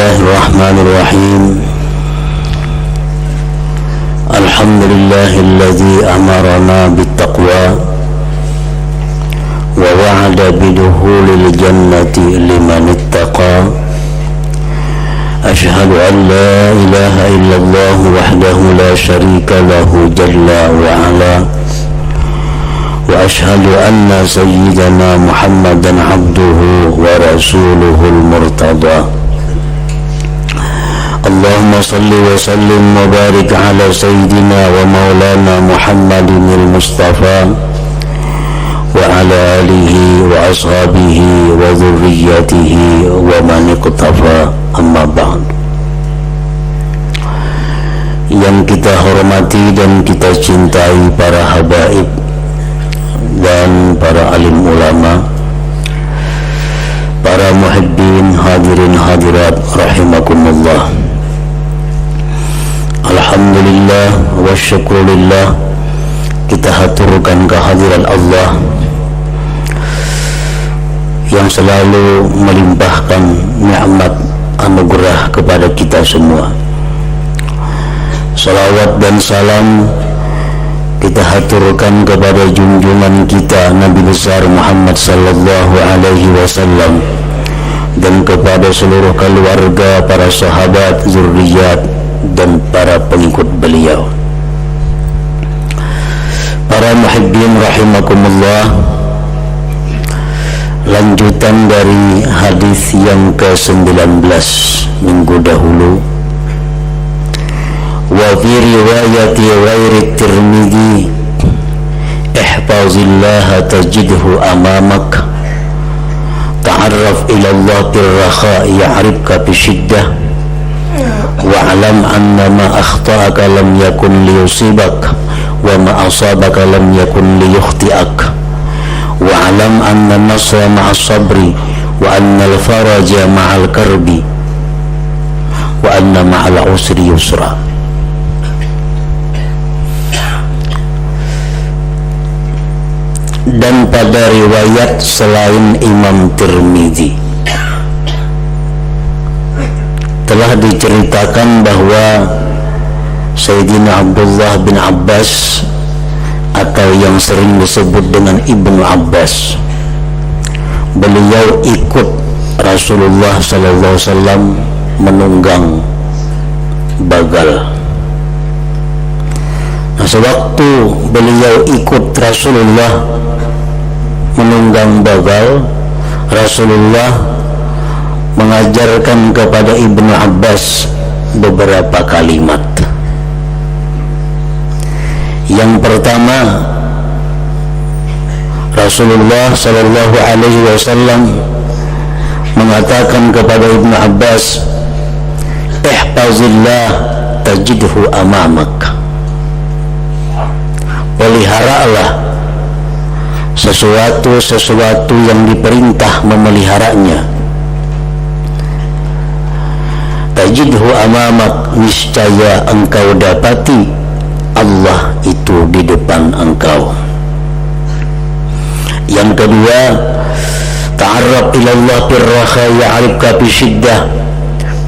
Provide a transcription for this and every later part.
Bismillahirrahmanirrahim. Alhamdulillahilladzi amarana bittaqwa wa wa'ada bidukhulil jannati liman ittaqa. Ashhadu an la ilaha illallah wahdahu la syarika lahu jalla wa ala. Wa ashhadu anna sayyidana Muhammadan abduhu wa rasuluhul murtada. Allahumma salli wa sallim wa barik ala sayyidina wa maulana Muhammadin al-Mustafa wa ala alihi wa ashabihi wa dhurriyyatihi wa man iqtafa, amma ba'd. Yang kita hormati dan kita cintai para habaib dan para alim ulama, para muhibbin, hadirin hadirat rahimakumullah. Alhamdulillah wa syukurillah, kita haturkan kehadiran Allah yang selalu melimpahkan nikmat anugerah kepada kita semua. Salawat dan salam kita haturkan kepada junjungan kita Nabi besar Muhammad sallallahu alaihi wasallam dan kepada seluruh keluarga, para sahabat, zurriyat dan para pengikut beliau. Para muhibbin rahimakumullah, lanjutan dari hadis yang ke-19 minggu dahulu. Wa fi riwayati ghairi Tirmidzi, ihfazillaha tajidhu amamak, ta'arraf ila Allah birrakha ya'rifka bisyiddah, wa'lam anna ma akhta'aka lam yakun liyusibak wa ma asabaka lam yakun liyukhti'ak, wa'lam anna nasra ma'as sabri wa anna al-faraja ma'al karbi wa anna ma'al usri yusra. Dan pada riwayat selain Imam Tirmidzi telah diceritakan bahwa Sayyidina Abdullah bin Abbas, atau yang sering disebut dengan Ibnu Abbas, beliau ikut Rasulullah sallallahu alaihi wasallam menunggang bagal. Nah, sewaktu beliau ikut Rasulullah menunggang bagal, Rasulullah mengajarkan kepada Ibnu Abbas beberapa kalimat. Yang pertama, Rasulullah sallallahu alaihi wasallam mengatakan kepada Ibnu Abbas, ihfazillah tajidhu amamak. Peliharalah sesuatu yang diperintah memeliharanya. Tajidhu amamak, niscaya engkau dapati Allah itu di depan engkau. Yang kedua, ta'arraf ila Allah birrakha ya'rifka bisyiddah,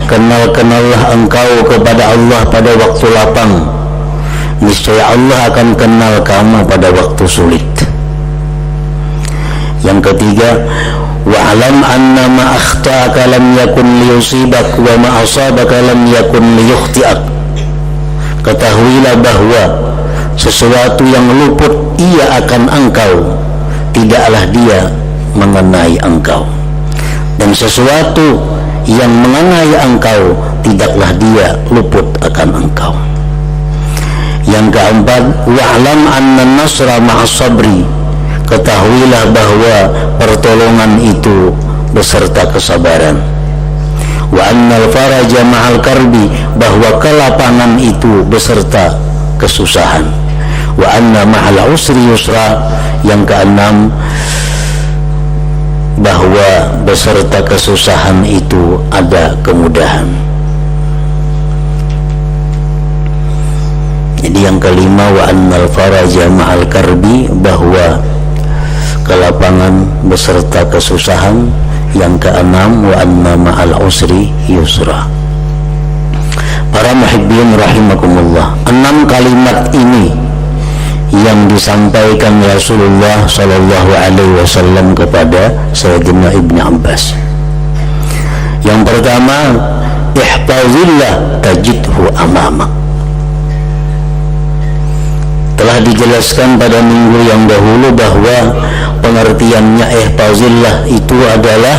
kenallah engkau kepada Allah pada waktu lapang, niscaya Allah akan kenal kamu pada waktu sulit. Yang ketiga, wa'lam anna ma akhta'aka lam yakun liyusibak wa ma asabaka lam yakun liyukhti'ak. Ketahuilah bahwa sesuatu yang luput ia akan engkau, tidaklah dia mengenai engkau, dan sesuatu yang mengenai engkau, tidaklah dia luput akan engkau. Yang keempat, wa'lam anna nasra ma'as sabri, ketahuilah bahwa pertolongan itu beserta kesabaran. Wa annal faraja ma'al karbi, bahwa kelapangan itu beserta kesusahan. Wa anna ma'al usri yusra. Yang keenam, bahwa beserta kesusahan itu ada kemudahan. Jadi yang kelima, wa annal faraja ma'al karbi, bahwa kelapangan beserta kesusahan. yang keenam, wa anna ma'al usri yusra. Para muhibbin rahimakumullah, 6 kalimat ini yang disampaikan Rasulullah sallallahu alaihi wasallam kepada Sayyidina Ibnu Abbas. Yang pertama, ihfazillah tajidhu amamak. Telah dijelaskan pada minggu yang dahulu bahwa pengertiannya ihfazillah itu adalah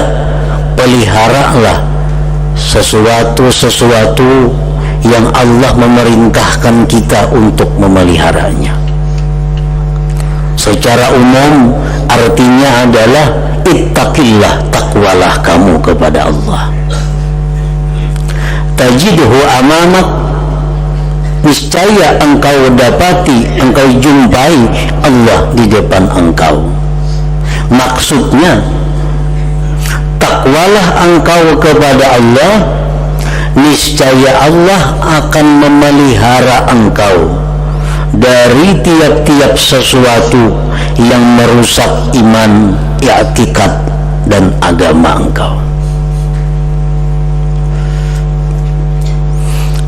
peliharalah sesuatu yang Allah memerintahkan kita untuk memeliharanya. Secara umum artinya adalah ittaqillah, takwalah kamu kepada Allah. Tajidhu amamak, niscaya engkau dapati, engkau jumpai Allah di depan engkau. Maksudnya, takwalah engkau kepada Allah, niscaya Allah akan memelihara engkau dari tiap-tiap sesuatu yang merusak iman, i'tikad dan agama engkau.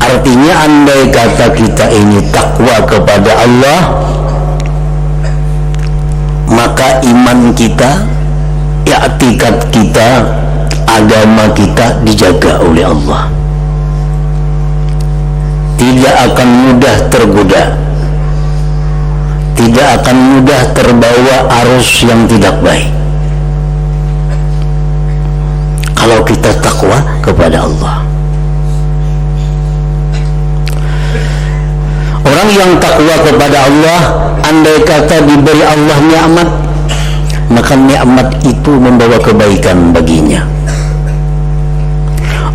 Artinya, andai kata kita ini takwa kepada Allah, maka iman kita, i'tikad kita, agama kita dijaga oleh Allah. Tidak akan mudah tergoda, tidak akan mudah terbawa arus yang tidak baik kalau kita takwa kepada Allah. Orang yang takwa kepada Allah, andai kata diberi Allah nikmat, maka nikmat itu membawa kebaikan baginya.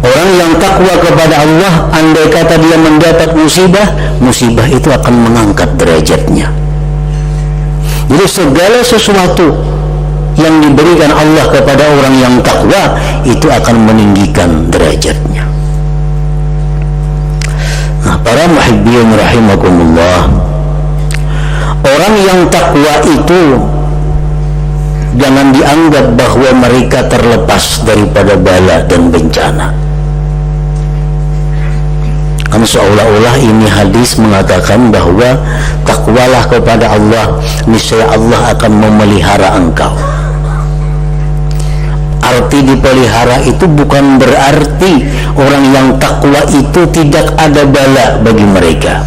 Orang yang takwa kepada Allah, andai kata dia mendapat musibah, musibah itu akan mengangkat derajatnya. Jadi segala sesuatu yang diberikan Allah kepada orang yang takwa itu akan meninggikan derajatnya. Nah, para muhibbin rahimakumullah, orang yang takwa itu jangan dianggap bahwa mereka terlepas daripada bala dan bencana. Kan seolah-olah ini hadis mengatakan bahwa takwalah kepada Allah, niscaya Allah akan memelihara engkau. Arti dipelihara itu bukan berarti orang yang takwa itu tidak ada bala bagi mereka,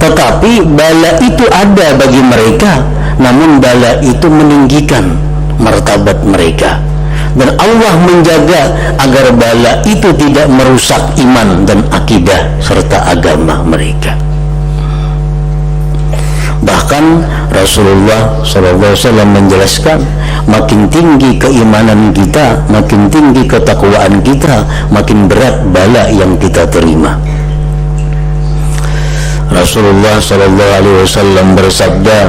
tetapi bala itu ada bagi mereka, namun bala itu meninggikan martabat mereka, dan Allah menjaga agar bala itu tidak merusak iman dan akidah serta agama mereka. Bahkan Rasulullah SAW menjelaskan, makin tinggi keimanan kita, makin tinggi ketakwaan kita, makin berat bala yang kita terima. Rasulullah SAW bersabda,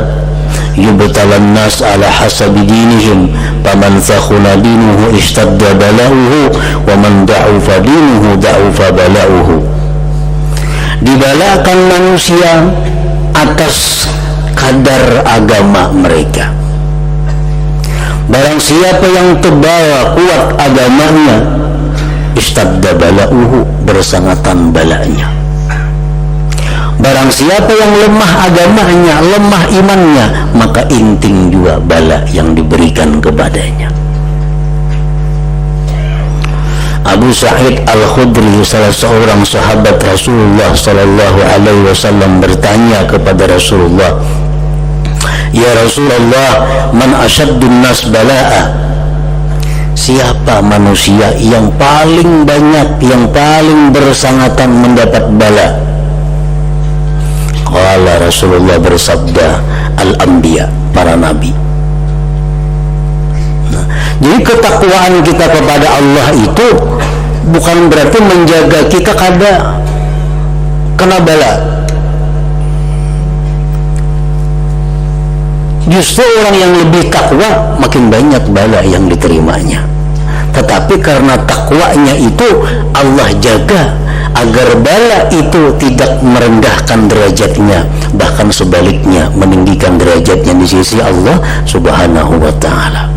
yubtalan nas ala hasabi dinihim, faman thakhuna dinuhu ishtadda bala'uhu, wa man da'ufa dinuhu da'ufa bala'uhu. Dibalakan manusia atas kadar agama mereka. Barang siapa yang tebal kuat agamanya, ishtadda bala'uhu, bersangatan balanya. Barang siapa yang lemah agamanya, lemah imannya, maka inting juga bala yang diberikan kepadanya. Abu Sa'id Al-Khudri, salah seorang sahabat Rasulullah sallallahu alaihi wasallam, bertanya kepada Rasulullah, ya Rasulullah, man asyaddun nas bala'a? Siapa manusia yang paling banyak, yang paling bersangatan mendapat bala? Qala, Rasulullah bersabda, al-anbiya, para nabi. Nah, jadi ketakwaan kita kepada Allah itu bukan berarti menjaga kita kena bala. Justru orang yang lebih takwa makin banyak bala yang diterimanya. Tetapi karena takwanya itu Allah jaga agar bala itu tidak merendahkan derajatnya, bahkan sebaliknya meninggikan derajatnya di sisi Allah Subhanahu wa ta'ala.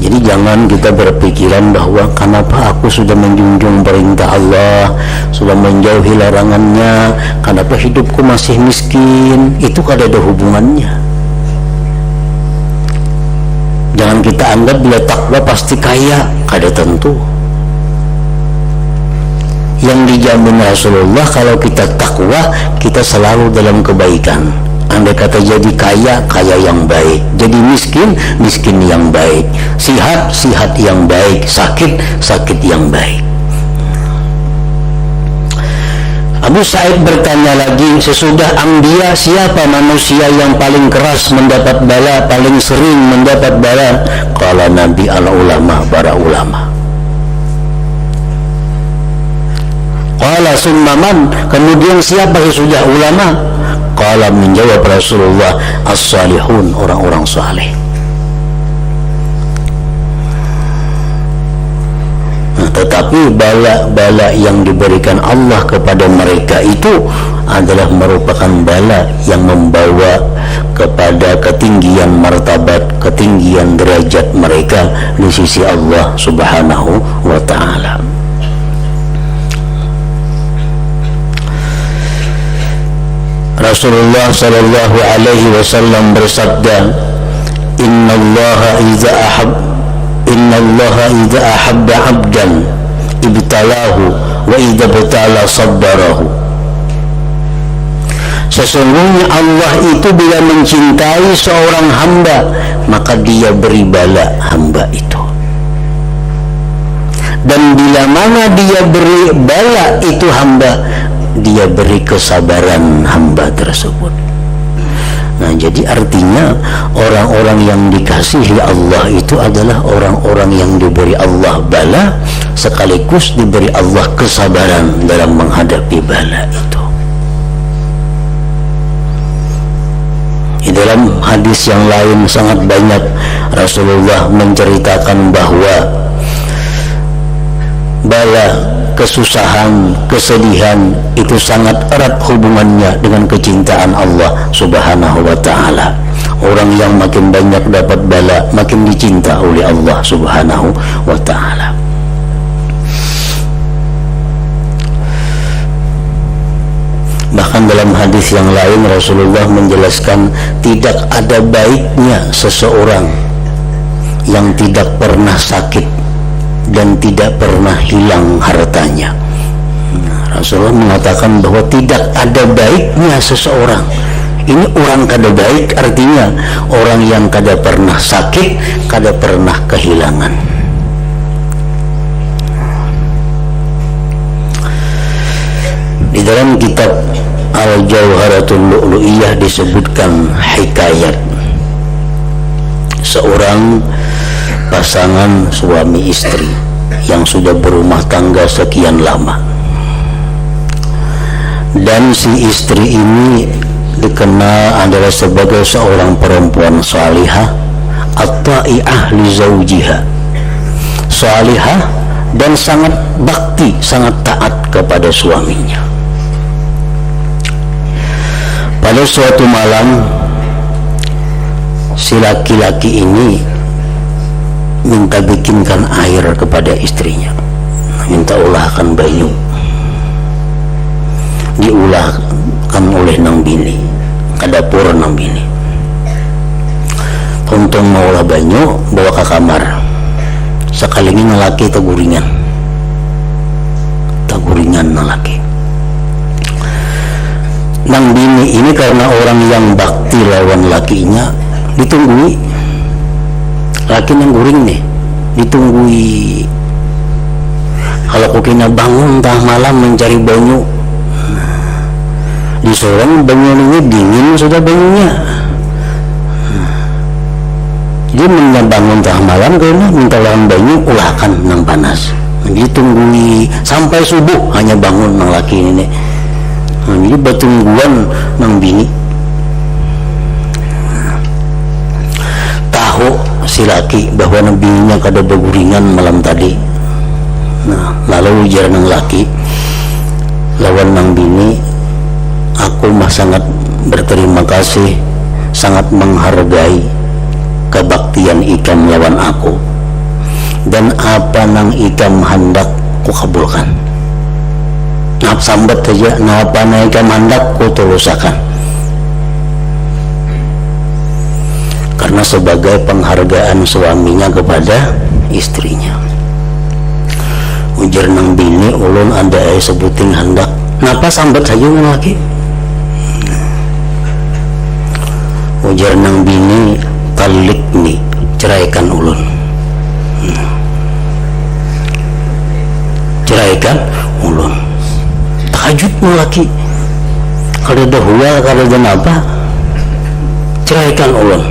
Jadi jangan kita berpikiran bahwa kenapa aku sudah menjunjung perintah Allah, sudah menjauhi larangannya, kenapa hidupku masih miskin. Itu kada ada hubungannya. Jangan kita anggap bila takwa pasti kaya, kada tentu. Yang dijamin Rasulullah, kalau kita takwa, kita selalu dalam kebaikan. Andai kata jadi kaya, kaya yang baik, jadi miskin, miskin yang baik, sihat, sihat yang baik, sakit, sakit yang baik. Abu Sa'id bertanya lagi, sesudah Anbiya siapa manusia yang paling keras mendapat bala, paling sering mendapat bala? Qala Nabi al-ulama, para ulama. Qala summaman, kemudian siapa sesudah ulama? Qala, menjawab Rasulullah, as-salihun, orang-orang saleh. Nah, tetapi bala-bala yang diberikan Allah kepada mereka itu adalah merupakan bala yang membawa kepada ketinggian martabat, ketinggian derajat mereka di sisi Allah Subhanahu wa ta'ala. Rasulullah sallallahu alaihi wasallam bersabda, innallaha idza ahabba 'abdan ibtalahu wa idza btala sabbarahu. Sesungguhnya Allah itu bila mencintai seorang hamba, maka dia beri bala hamba itu. Dan bila mana dia beri bala itu hamba, dia beri kesabaran hamba tersebut. Nah, jadi artinya orang-orang yang dikasihi Allah itu adalah orang-orang yang diberi Allah bala, sekaligus diberi Allah kesabaran dalam menghadapi bala itu. Di dalam hadis yang lain sangat banyak Rasulullah menceritakan bahwa bala, kesusahan, kesedihan itu sangat erat hubungannya dengan kecintaan Allah Subhanahu wa ta'ala. Orang yang makin banyak dapat bala, makin dicinta oleh Allah Subhanahu wa ta'ala. Bahkan dalam hadis yang lain Rasulullah menjelaskan, tidak ada baiknya seseorang yang tidak pernah sakit dan tidak pernah hilang hartanya. Rasulullah mengatakan bahwa tidak ada baiknya seseorang. Ini orang kada baik, artinya orang yang kada pernah sakit, kada pernah kehilangan. Di dalam kitab Al-Jauharatul Lu'lu'iyah disebutkan hikayat seorang pasangan suami istri yang sudah berumah tangga sekian lama, dan si istri ini dikenal adalah sebagai seorang perempuan salihah, at-ta'i'ah li zawjiha, salihah dan sangat bakti, sangat taat kepada suaminya. Pada suatu malam si laki-laki ini minta bikinkan air kepada istrinya, minta ulahkan banyu. Diulahkan oleh nang bini ke dapur nang bini. Tuntung mau ulah banyu, bawa ke kamar. Sekali ini laki taguringan laki. Nang bini ini karena orang yang bakti lawan lakinya, ditunggui laki yang guring nih, ditunggui. Kalau kukina bangun tengah malam mencari banyu, disorong banyu ini dingin sudah banyunya. Jadi bangun tengah malam karena minta lawan banyu, ulahkan nang panas. Ditunggui sampai subuh hanya bangun nang laki ini. Jadi batungguan nang bini. Tahu si laki bahwa nabinya kada berguringan malam tadi. Nah, lalu ujar nang laki lawan nang bini, aku mah sangat berterima kasih, sangat menghargai kebaktian ikam lawan aku. dan apa nang ikam hendak ku kabulkan. Nah sambat saja, nah apa nang ikam hendak ku tulusakan. Karena sebagai penghargaan suaminya kepada istrinya. Ujar nang bini ulun ada sebuting hendak. Napa sambat saja lagi? Ujar nang bini talik nih, ceraikan ulun. Ceraikan ulun. Tahajud lagi. Kalau dahua, kalau apa? Ceraikan ulun.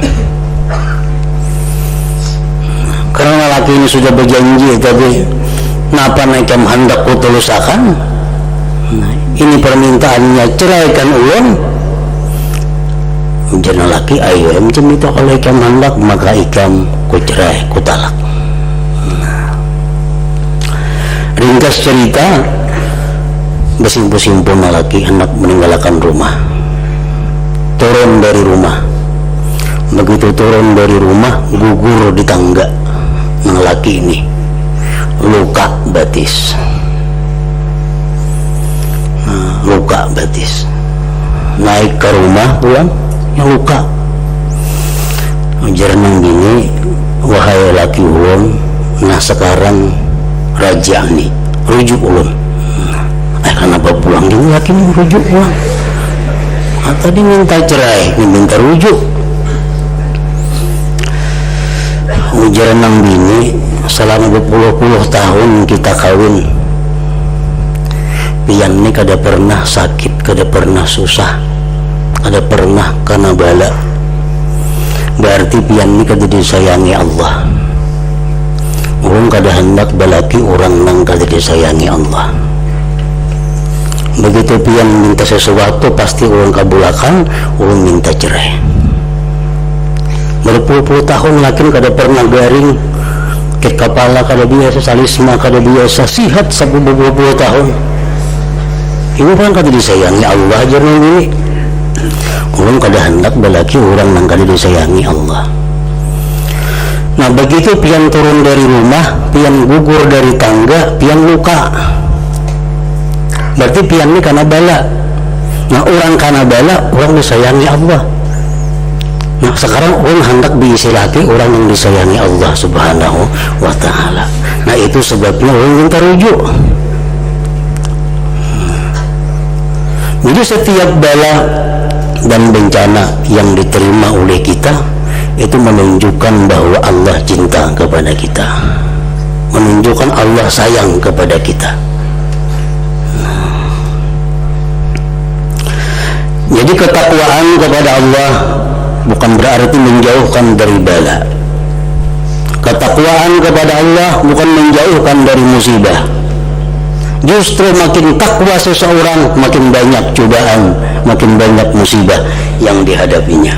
Karena laki ini sudah berjanji tadi, napa nakam hendak kutulusakan. Ini permintaannya, ceraikan ulun. Jangan laki, ayo macam itu kalau ikam hendak maka ikam ku cerai, ku talak. Ringkas cerita, bersimpu-simpu laki hendak meninggalkan rumah, turun dari rumah. Begitu turun dari rumah, gugur di tangga. Nah laki ini luka batis, luka batis. Naik ke rumah pulang, yang luka. Ujar nang gini, wahai laki ulun, nah sekarang raja nih, rujuk ulun. Kenapa pulang gini laki ini rujuk pulang? Tadi minta cerai, ini minta rujuk. Ujar nang bini, selama berpuluh-puluh tahun kita kawin, pian ini kada pernah sakit, kada pernah susah, kada pernah kena bala. Berarti pian ini kada disayangi Allah. Orang kada hendak balaki orang nang kada disayangi Allah. Begitu pian minta sesuatu pasti orang kabulakan, orang minta cerai. Berpuluh-puluh tahun laki kada pernah garing, ke kepala kada biasa, salisma kada biasa, sihat sampai berpuluh-puluh tahun. Ini kan kada disayangi Allah jarang ini. Orang kada hendak balaki orang yang kada disayangi Allah. Nah begitu pian turun dari rumah, pian gugur dari tangga, pian luka. Berarti pian ini karena bala. Nah orang karena bala, orang disayangi Allah. Nah sekarang orang hendak diisi lagi orang yang disayangi Allah subhanahu wa ta'ala. Nah itu sebabnya orang minta rujuk. Jadi setiap bala dan bencana yang diterima oleh kita itu menunjukkan bahwa Allah cinta kepada kita, menunjukkan Allah sayang kepada kita. Jadi ketakwaan kepada Allah bukan berarti menjauhkan dari bala. Ketakwaan kepada Allah bukan menjauhkan dari musibah. Justru makin takwa seseorang, makin banyak cobaan, makin banyak musibah yang dihadapinya.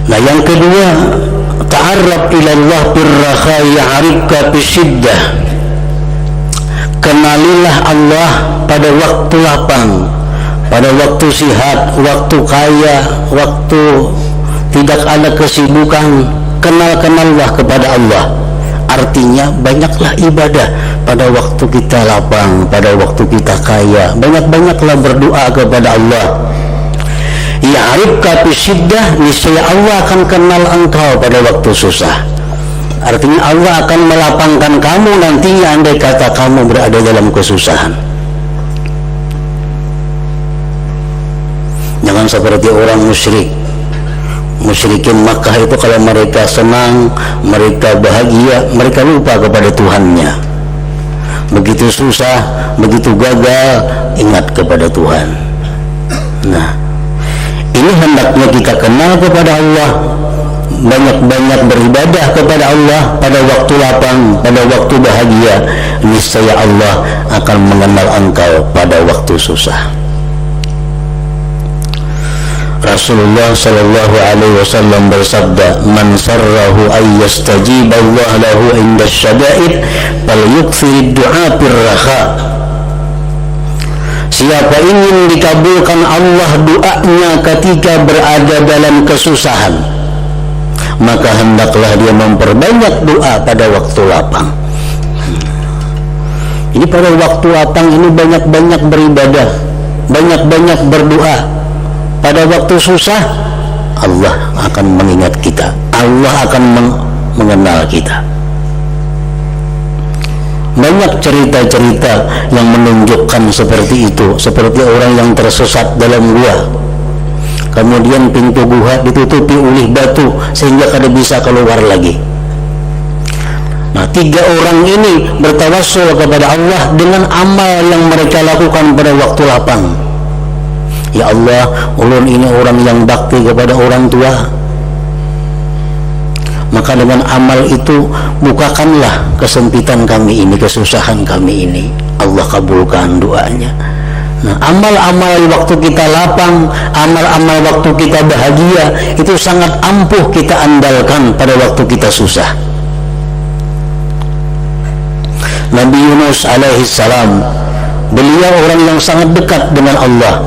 Nah yang kedua, ta'arraf ilallah birrakha ya'rifka bisyiddah. Kenalilah Allah pada waktu lapang, pada waktu sehat, waktu kaya, waktu tidak ada kesibukan. Kenal-kenallah kepada Allah. Artinya banyaklah ibadah pada waktu kita lapang, pada waktu kita kaya. Banyak-banyaklah berdoa kepada Allah. Ya'rifka bisyiddah, niscaya Allah akan kenal engkau pada waktu susah. Artinya Allah akan melapangkan kamu nantinya andai kata kamu berada dalam kesusahan. Jangan seperti orang musyrik. Musyrikin Makkah itu kalau mereka senang, mereka bahagia, mereka lupa kepada Tuhannya. Begitu susah, begitu gagal, ingat kepada Tuhan. Nah, ini hendaknya kita kenal kepada Allah, banyak-banyak beribadah kepada Allah pada waktu lapang, pada waktu bahagia. Niscaya Allah akan mengenal engkau pada waktu susah. Rasulullah sallallahu alaihi wasallam bersabda, "Man sarrahu ay yastajib Allah lahu inda syada'id, falyukthir ad-du'a birrakha." Siapa ingin dikabulkan Allah doanya ketika berada dalam kesusahan, maka hendaklah dia memperbanyak doa pada waktu lapang. Jadi pada waktu lapang ini banyak-banyak beribadah, banyak-banyak berdoa. Pada waktu susah, Allah akan mengingat kita, Allah akan mengenal kita. Banyak cerita-cerita yang menunjukkan seperti itu, seperti orang yang tersesat dalam gua, kemudian pintu gua ditutupi oleh batu sehingga kada bisa keluar lagi. Nah, 3 orang ini bertawassul kepada Allah dengan amal yang mereka lakukan pada waktu lapang. Ya Allah, ulun ini orang yang bakti kepada orang tua, maka dengan amal itu bukakanlah kesempitan kami ini, kesusahan kami ini. Allah kabulkan doanya. Nah, amal-amal waktu kita lapang, amal-amal waktu kita bahagia, itu sangat ampuh kita andalkan pada waktu kita susah. Nabi Yunus alaihissalam, beliau orang yang sangat dekat dengan Allah,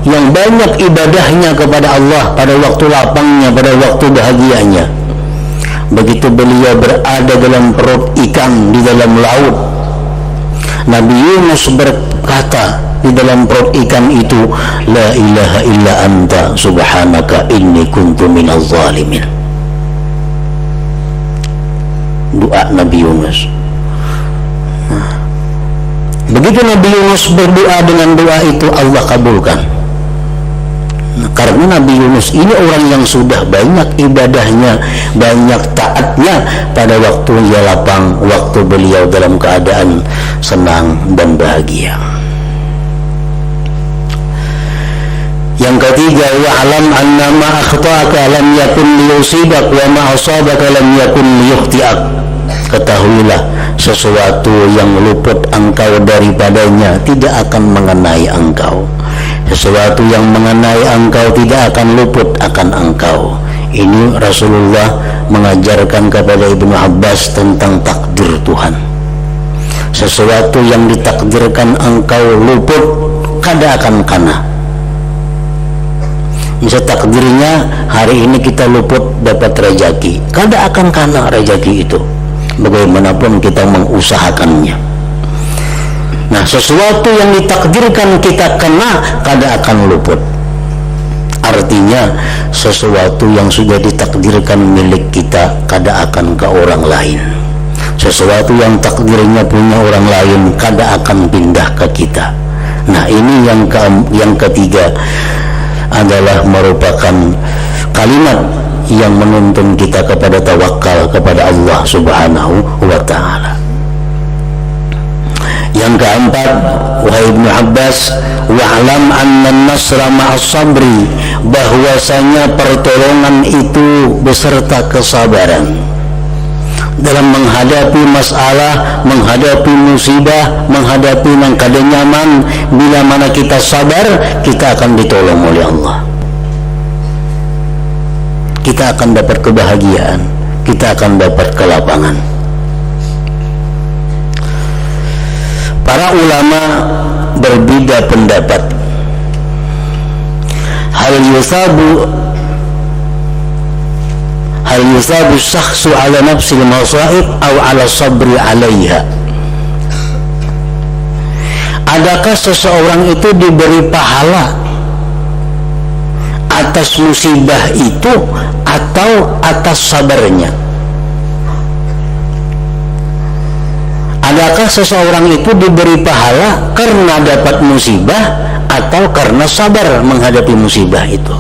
yang banyak ibadahnya kepada Allah pada waktu lapangnya, pada waktu bahagianya. Begitu beliau berada dalam perut ikan di dalam laut, Nabi Yunus berkata di dalam perut ikan itu, la ilaha illa anta subhanaka inni kuntu minaz zalimin. Doa Nabi Yunus. Begitu Nabi Yunus berdoa, dengan doa itu Allah kabulkan. Karena Nabi Yunus ini orang yang sudah banyak ibadahnya, banyak taatnya pada waktu dia lapang, waktu beliau dalam keadaan senang dan bahagia. Yang ketiga, wa'lam anna ma akhta'aka lam yakun liyusibak wa ma asabaka lam yakun liyukhti'ak. Ketahuilah, sesuatu yang luput engkau daripadanya tidak akan mengenai engkau. Sesuatu yang mengenai engkau tidak akan luput akan engkau. Ini Rasulullah mengajarkan kepada Ibnu Abbas tentang takdir Tuhan. Sesuatu yang ditakdirkan engkau luput, kada akan kana. Misal takdirnya hari ini kita luput dapat rezeki, kada akan kana rezeki itu, bagaimanapun kita mengusahakannya. Nah, sesuatu yang ditakdirkan kita kena, kada akan luput. Artinya, sesuatu yang sudah ditakdirkan milik kita, kada akan ke orang lain. Sesuatu yang takdirnya punya orang lain, kada akan pindah ke kita. Nah, ini yang ketiga adalah merupakan kalimat yang menuntun kita kepada tawakal kepada Allah Subhanahu wa ta'ala. Yang keempat, wahai Ibnu Abbas, wa'lam anna an-nasra ma'as sabri, bahwasanya pertolongan itu beserta kesabaran. Dalam menghadapi masalah, menghadapi musibah, menghadapi yang kada nyaman, bila mana kita sabar, kita akan ditolong oleh Allah. Kita akan dapat kebahagiaan, kita akan dapat kelapangan. Para ulama berbeda pendapat. Hal yusabu syakhsu ala nafsil masaib atau ala sabri alaiha. Adakah seseorang itu diberi pahala atas musibah itu atau atas sabarnya? Adakah seseorang itu diberi pahala karena dapat musibah atau karena sabar menghadapi musibah itu?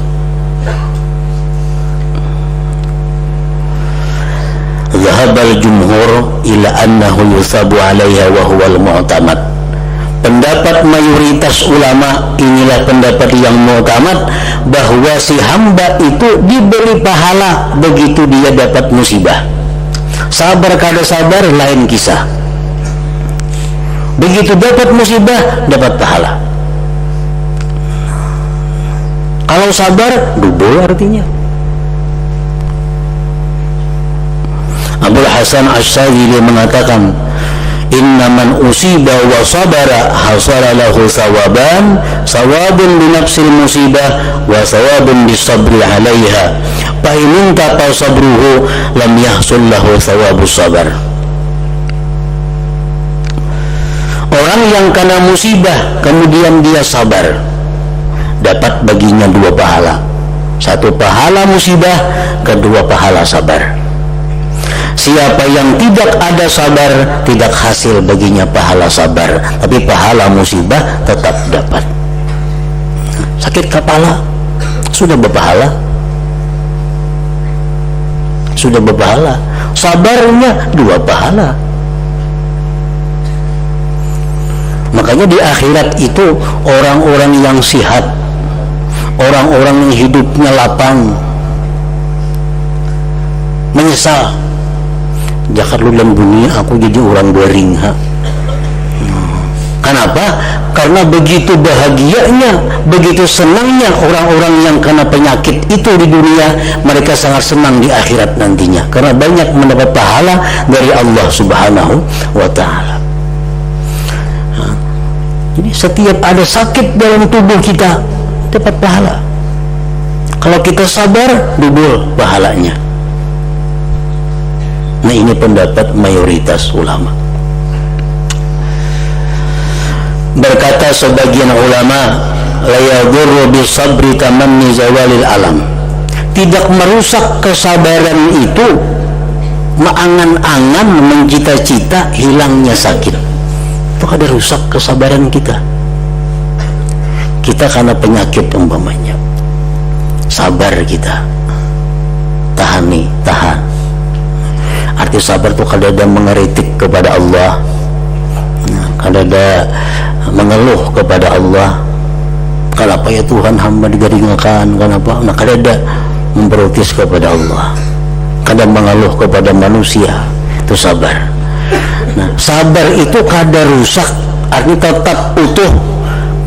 Zahabal jumhur ila annahu yusabu alaiha wa huwal mu'tamad. Pendapat mayoritas ulama, inilah pendapat yang mu'tamad, bahwa si hamba itu diberi pahala begitu dia dapat musibah. Sabar kada sabar lain kisah. Begitu dapat musibah, dapat pahala. Kalau sabar, double artinya. Abul Hasan Asy-Syadzili mengatakan, innaman usiba wa sabara hasara lahu sawaban, sawabun bi nafsil musibah wa sawabun bis sabri alaiha. fa in intafa sabruhu lam yahsul lahu thawabus sabar. Orang yang kena musibah kemudian dia sabar, dapat baginya 2 pahala. 1 pahala musibah, kedua pahala sabar. Siapa yang tidak ada sabar, tidak hasil baginya pahala sabar, tapi pahala musibah tetap dapat. Sakit kepala sudah berpahala, sudah berpahala. Sabarnya 2 pahala. Makanya di akhirat itu orang-orang yang sihat, orang-orang yang hidupnya lapang, menyesal, jakar lu dalam dunia aku jadi orang garing. Kenapa? Karena begitu bahagianya, begitu senangnya orang-orang yang kena penyakit itu di dunia, mereka sangat senang di akhirat nantinya karena banyak mendapat pahala dari Allah Subhanahu wa ta'ala. Jadi setiap ada sakit dalam tubuh kita dapat pahala. Kalau kita sabar, double pahalanya. Nah, ini pendapat mayoritas ulama. Berkata sebagian ulama, la yadurru bisabri tamanni zawalil alam. Tidak merusak kesabaran itu mengangan-angan, mencita-cita hilangnya sakit. Itu ada rusak kesabaran kita. Kita karena penyakit umpamanya, sabar kita, tahan. Arti sabar itu kadang-ada mengeritik kepada Allah, kadang-ada mengeluh kepada Allah. Kenapa ya Tuhan hamba digaringkan, kenapa? Nah, kadang-ada memprotes kepada Allah, kadang mengeluh kepada manusia. Itu sabar. Nah, sabar itu kadar rusak, artinya tetap utuh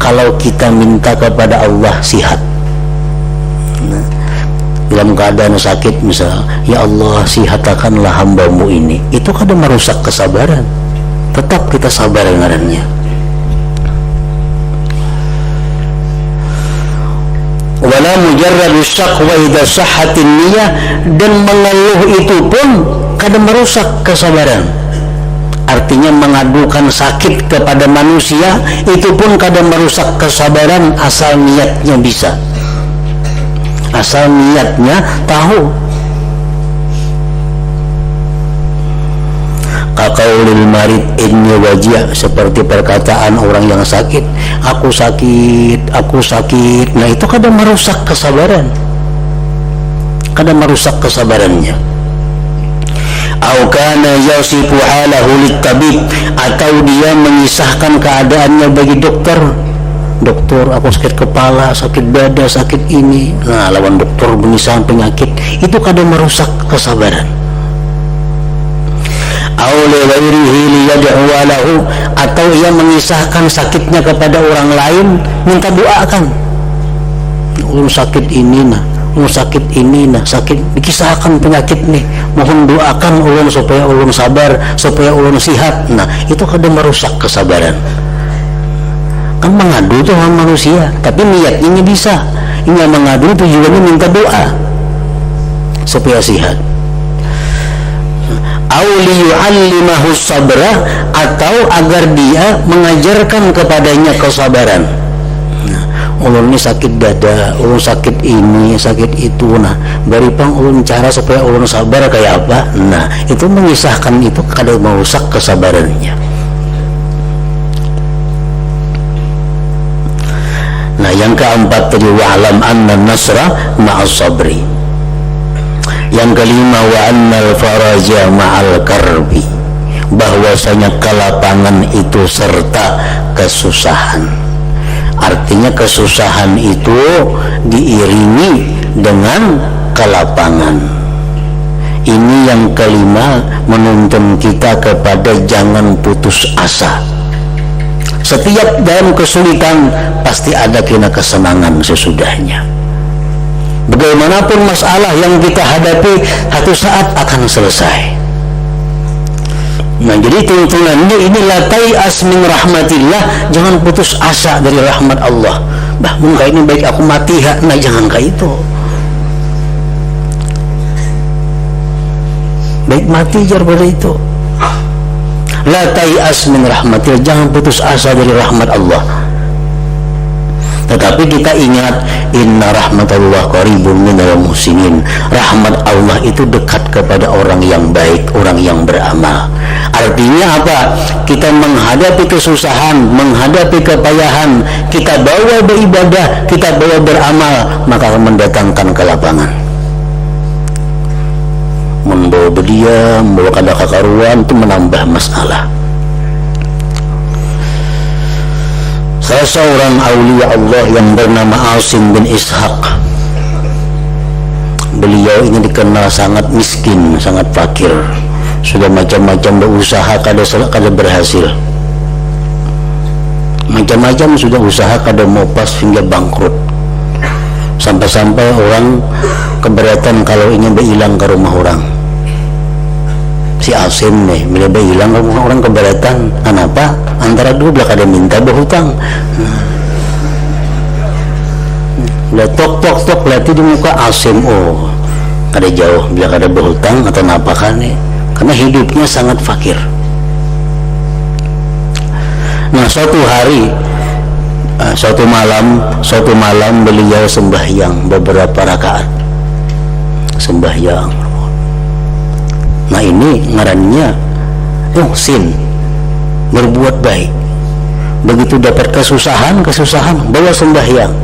kalau kita minta kepada Allah sihat. Nah, dalam keadaan sakit misal, ya Allah sihatkanlah hambamu ini, itu kadang merusak kesabaran. Tetap kita sabar ngarannya. Wala mujarradu syaqwa idza sahhatin niyyah, dan mengeluh itu pun kadang merusak kesabaran. Artinya mengadukan sakit kepada manusia itu pun kadang merusak kesabaran, asal niatnya bisa, asal niatnya tahu. Kaqaulil marid inni wajia, seperti perkataan orang yang sakit, aku sakit. Nah, itu kadang merusak kesabaran, kadang merusak kesabarannya. Au kana yasifu halahu litabib, atau dia mengisahkan keadaannya bagi dokter. Dokter, aku sakit kepala, sakit dada, sakit ini. Nah, lawan dokter mengisahkan penyakit, itu kadang merusak kesabaran. Au li ghairihi liyad'u lahu, atau ia mengisahkan sakitnya kepada orang lain, minta doakan. Ulun sakit ini nah, sakit ini nah, sakit, dikisahkan penyakit nih, mohon doakan ulun supaya ulun sabar, supaya ulun sihat. Nah, itu kadang merusak kesabaran. Kan mengadu tuh sama manusia, tapi niatnya bisa. Ini mengadu tujuannya minta doa supaya sihat. Au liyu'allimahu sabra, atau agar dia mengajarkan kepadanya kesabaran. Ulun ini sakit dada, ulun sakit ini, sakit itu. Nah, bari pang ulun cara supaya ulun sabar kayak apa. Nah, itu mengisahkan, itu kadang merusak kesabarannya. Nah, yang keempat tadi, wa'lam anna nasra ma'as sabri. Yang kelima, wa annal faraja ma'al karbi, bahwasanya kelapangan itu serta kesusahan. Artinya kesusahan itu diiringi dengan kelapangan. Ini yang kelima, menuntun kita kepada jangan putus asa. Setiap dalam kesulitan pasti ada kena kesenangan sesudahnya. Bagaimanapun masalah yang kita hadapi, satu saat akan selesai. Nah, jadi tuntunannya ini, la tai'as min rahmatillah, jangan putus asa dari rahmat Allah. Bah, mungkin ini baik aku mati, nah jangan kayak itu. baik mati daripada itu. La tai'as min rahmatil, jangan putus asa dari rahmat Allah. Tetapi kita ingat, inna rahmatullah qaribun minal muhsinin. Rahmat Allah itu dekat kepada orang yang baik, orang yang beramal. Artinya apa? Kita menghadapi kesusahan, menghadapi kepayahan, kita bawa beribadah, kita bawa beramal, maka akan mendatangkan kelapangan. Membawa berdiam, membawa kada kakaruan, itu menambah masalah. Salah seorang aulia Allah yang bernama Asim bin Ishaq, beliau ini dikenal sangat miskin, sangat fakir, sudah macam-macam berusaha kada berhasil, macam-macam sudah usaha kada mau pas hingga bangkrut, sampai-sampai orang keberatan kalau ini berhilang ke rumah orang. Si Asim nih bila berhilang ke rumah orang keberatan. Kenapa? Antara dua belah kada minta berhutang. Bila tok latih di muka Asim, oh kada jauh bila kada berhutang atau apa kan nih, karena hidupnya sangat fakir. Nah suatu hari, suatu malam beliau sembahyang beberapa rakaat, sembahyang. Nah ini ngarannya muhsin, berbuat baik. Begitu dapat kesusahan bawa sembahyang.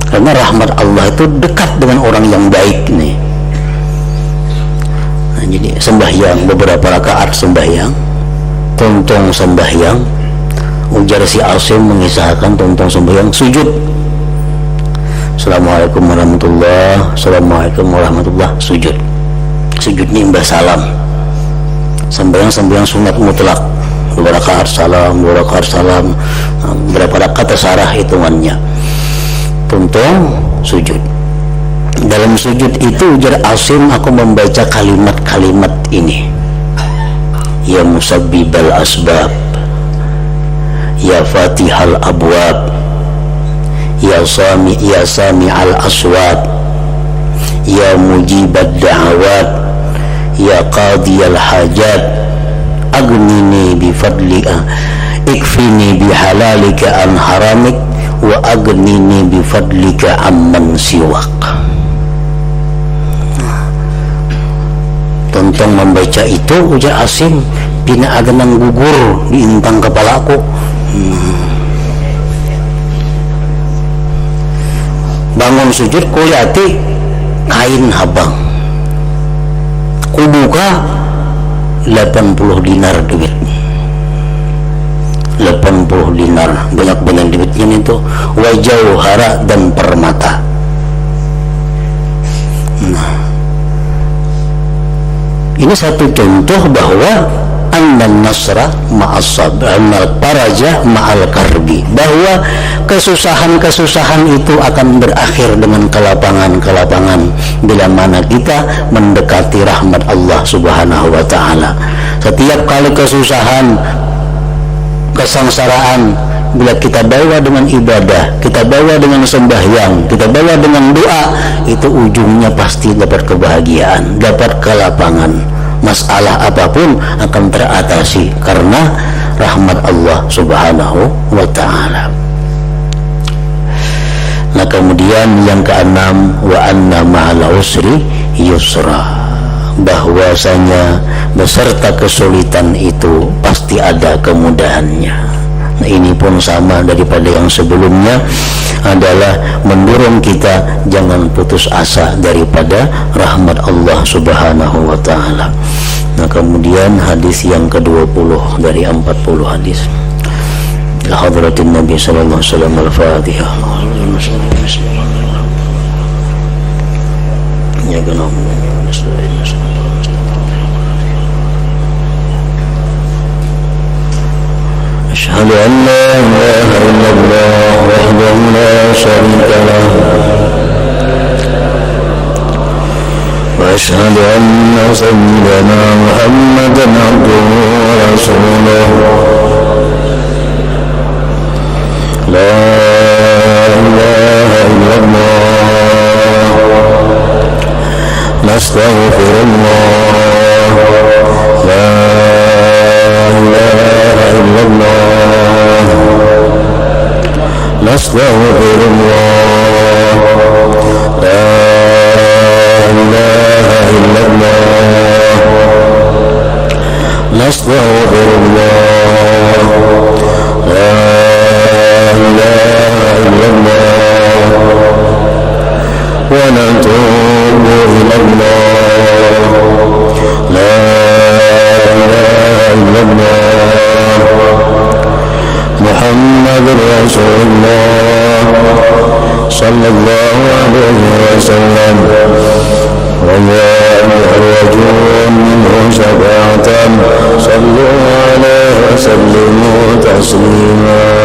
Karena rahmat Allah itu dekat dengan orang yang baik nih. Nah, jadi sembahyang beberapa rakaat, sembahyang, tontong sembahyang. Ujar si Asim mengisahkan tontong sembahyang, sujud. Assalamualaikum warahmatullah, sujud ini mbah salam. Sembahyang sunat mutlak, 2 rakaat salam, berapa rakaat terserah hitungannya. Tuntung sujud. Dalam sujud itu ujar Asim, aku membaca kalimat-kalimat ini. Ya musabbibal asbab, ya fatihal abwab, ya sami al aswat, ya mujibad da'awat, ya qadiyal hajat, agnini bifadlika, ikfini bihalalika an haramik, wa agnini bifadlika amman siwak. Tentang membaca itu ujar Asim, bina agenang gugur di intang kepalaku. Bangun sujud kuliati kain habang, kubuka 80 dinar duit, 80 dinar, banyak duitnya itu, wajauhara dan permata. Nah, ini satu contoh bahwa annan nasra ma'as sabr, annal faraja ma'al karbi, bahwa kesusahan-kesusahan itu akan berakhir dengan kelapangan-kelapangan bila mana kita mendekati rahmat Allah Subhanahu wa taala. Setiap kali kesusahan, kesengsaraan, bila kita bawa dengan ibadah, kita bawa dengan sembahyang, kita bawa dengan doa, itu ujungnya pasti dapat kebahagiaan, dapat kelapangan. Masalah apapun akan teratasi karena rahmat Allah Subhanahu wa ta'ala. Nah kemudian yang keenam, wa anna ma'al usri yusra, bahwasanya beserta kesulitan itu pasti ada kemudahannya. Nah ini pun sama daripada yang sebelumnya, adalah mendorong kita jangan putus asa daripada rahmat Allah Subhanahu wa ta'ala. Nah kemudian hadis yang ke-20 dari 40 hadis. Hadratin Nabi sallallahu alaihi wasallam, al-Fatihah. Ya ganam. أشهد أن لا إله إلا الله وحده لا شريك له وأشهد أن سيدنا محمدا عبده ورسوله لا إله إلا الله nastaghfirullah, la ilaha illallah, nastaghfirullah, la ilaha illallah, nastaghfirullah, la ilaha illallah, wa natubu ilallah, la ilaha illallah, Muhammadur Rasulullah sallallahu alaihi wasallam, wa ya ayyuhal minhu syafa'atan sallu alaihi wa sallimu taslima.